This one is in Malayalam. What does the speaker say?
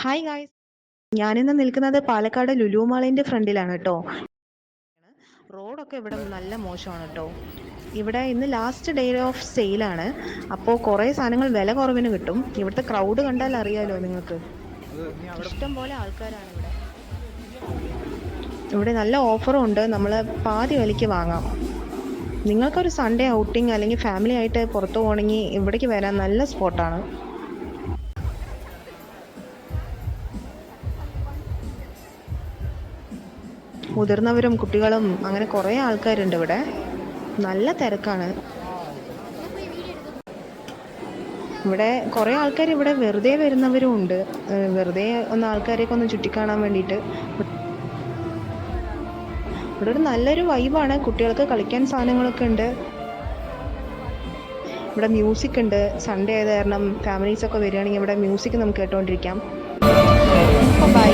ഹായ് ഗായ്സ്, ഞാനിന്ന് നിൽക്കുന്നത് പാലക്കാട് ലുലു മാളിന്റെ ഫ്രണ്ടിലാണ് കേട്ടോ. റോഡൊക്കെ ഇവിടെ നല്ല മോശമാണ് കേട്ടോ. ഇവിടെ ഇന്ന് ലാസ്റ്റ് ഡേ ഓഫ് സെയിലാണ്. അപ്പോൾ കുറേ സാധനങ്ങൾ വില കുറവിന് കിട്ടും. ഇവിടുത്തെ ക്രൗഡ് കണ്ടാൽ അറിയാലോ നിങ്ങൾക്ക്. ഇഷ്ടം പോലെ ആൾക്കാരാണ് ഇവിടെ. ഇവിടെ നല്ല ഓഫറും ഉണ്ട്. നമ്മൾ പാതി വിലയ്ക്ക് വാങ്ങാം. നിങ്ങൾക്കൊരു സൺഡേ ഔട്ടിങ് അല്ലെങ്കിൽ ഫാമിലി ആയിട്ട് പുറത്തു പോകണമെങ്കിൽ ഇവിടേക്ക് വരാൻ നല്ല സ്പോട്ടാണ്. മുതിർന്നവരും കുട്ടികളും അങ്ങനെ കുറേ ആൾക്കാരുണ്ട് ഇവിടെ. നല്ല തിരക്കാണ്. ഇവിടെ കുറേ ആൾക്കാർ ഇവിടെ വെറുതെ വരുന്നവരും ഉണ്ട്. വെറുതെ ആൾക്കാരെയൊക്കെ ഒന്ന് ചുറ്റിക്കാണാൻ വേണ്ടിയിട്ട്. ഇവിടെ ഒരു നല്ലൊരു വൈബാണ്. കുട്ടികൾക്ക് കളിക്കാൻ സാധനങ്ങളൊക്കെ ഉണ്ട്. ഇവിടെ മ്യൂസിക് ഉണ്ട്. സൺഡേ ആയത് കാരണം ഫാമിലീസൊക്കെ വരികയാണെങ്കിൽ ഇവിടെ മ്യൂസിക് നമുക്ക് കേട്ടോണ്ടിരിക്കാം. അപ്പോൾ ബൈ.